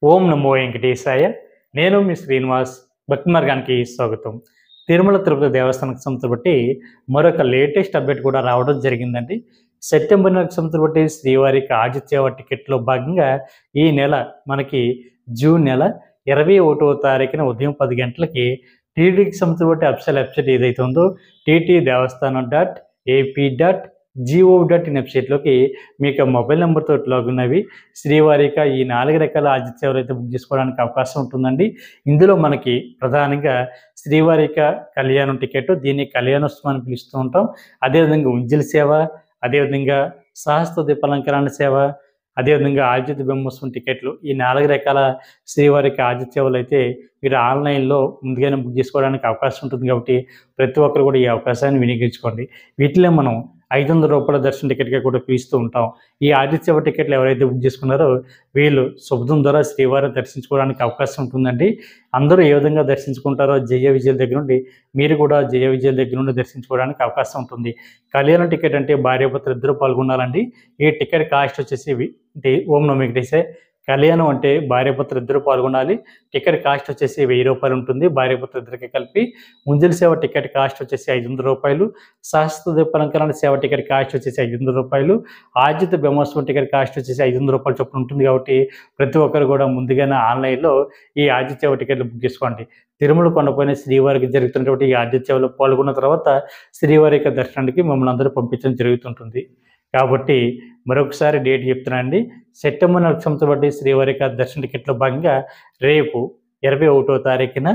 ఓం నమో వెంకటేశాయ. నేను మీ శ్రీనివాస్. భక్తి మార్గానికి స్వాగతం. తిరుమల తిరుపతి దేవస్థానం సంస్థ బట్టి మరొక లేటెస్ట్ అప్డేట్ కూడా రావడం జరిగిందండి. సెప్టెంబర్ నెలకు సంస్థ బట్టి శ్రీవారికి ఆదిత్య టికెట్లో భాగంగా ఈ నెల మనకి జూన్ నెల 21వ తారీఖున ఉదయం 10 గంటలకి టీటీడీకి సంస్థ బట్టి అఫీషియల్ వెబ్సైట్ ఏదైతే ఉందో tt.దేవస్థానం.ap.gov.in వెబ్సైట్లోకి మీకు మొబైల్ నెంబర్తో లాగిన్ అవి శ్రీవారిక ఈ 4 రకాల ఆతిథ్య సేవలు అయితే బుక్ చేసుకోవడానికి అవకాశం ఉంటుందండి. ఇందులో మనకి ప్రధానంగా శ్రీవారిక కళ్యాణం టికెట్, దీన్ని కళ్యాణోత్సవం అని పిలుస్తూ ఉంటాం. అదేవిధంగా ఉంజలి సేవ, అదేవిధంగా సహస్ర దీపాలంకరణ సేవ, అదేవిధంగా ఆదిత్య బ్రహ్మోత్సవం టికెట్లు, ఈ 4 రకాల శ్రీవారికి ఆతిథ్య సేవలు అయితే మీరు ఆన్లైన్లో ముందుగానే బుక్ చేసుకోవడానికి అవకాశం ఉంటుంది. కాబట్టి ప్రతి ఒక్కరు కూడా ఈ అవకాశాన్ని వినియోగించుకోండి. వీటిలో మనం 500 రూపాయల దర్శన టికెట్గా కూడా పిలుస్తూ ఉంటాం. ఈ ఆదిత్య సేవ టికెట్లు ఎవరైతే బుక్ చేసుకున్నారో వీళ్ళు శుభదం ద్వారా శ్రీవారిని దర్శించుకోవడానికి అవకాశం ఉంటుందండి. అందరూ ఏ విధంగా దర్శించుకుంటారో జయ విజయల దగ్గర నుండి మీరు కూడా జయ విజయల దగ్గర నుండి దర్శించుకోవడానికి అవకాశం ఉంటుంది. కళ్యాణ టికెట్ అంటే భార్యాభర్తలు ఇద్దరు పాల్గొనాలండి. ఈ టికెట్ కాస్ట్ వచ్చేసి ఓం నమో వెంకటేశాయ. కళ్యాణం అంటే భార్యాభర్తలు ఇద్దరు పాల్గొనాలి. టికెట్ కాస్ట్ వచ్చేసి 1000 రూపాయలు ఉంటుంది భార్యాభర్తలు ఇద్దరికి కలిపి. ముంజలి సేవ టికెట్ కాస్ట్ వచ్చేసి 500 రూపాయలు. సహస్ర దీపాలంకరణ సేవ టికెట్ కాస్ట్ వచ్చేసి 500 రూపాయలు. ఆదిత్య బ్రహ్మోత్సవం టికెట్ కాస్ట్ వచ్చేసి 500 రూపాయలు చొప్పున ఉంటుంది. కాబట్టి ప్రతి ఒక్కరు కూడా ముందుగానే ఆన్లైన్లో ఈ ఆదిత్య సేవ టికెట్లు బుక్ చేసుకోండి. తిరుమల కొండపైన శ్రీవారికి జరుగుతున్నటువంటి ఈ ఆదిత్య సేవలో పాల్గొన్న తర్వాత శ్రీవారి యొక్క దర్శనానికి మమ్మల్ని అందరూ పంపించడం జరుగుతుంటుంది. కాబట్టి మరొకసారి డేట్ చెప్తున్నానండి. సెప్టెంబర్ నెలకు సంస్థ బట్టి శ్రీవారి యొక్క దర్శన టికెట్లో భాగంగా రేపు 21వ తారీఖున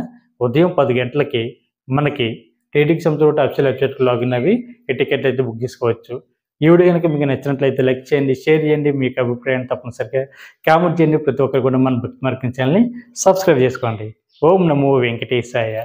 ఉదయం 10 గంటలకి మనకి టీటీడీకి సంస్థ బట్టి అఫీషియల్ వెబ్సైట్కి లాగిన్ అవి ఈ టికెట్ అయితే బుక్ చేసుకోవచ్చు. ఈ వీడియో కనుక మీకు నచ్చినట్లయితే లైక్ చేయండి, షేర్ చేయండి, మీకు అభిప్రాయాన్ని తప్పనిసరిగా కామెంట్ చేయండి. ప్రతి ఒక్కరు కూడా మన భక్తి మార్గం ఛానల్ని సబ్స్క్రైబ్ చేసుకోండి. ఓం నమో వెంకటేశాయ.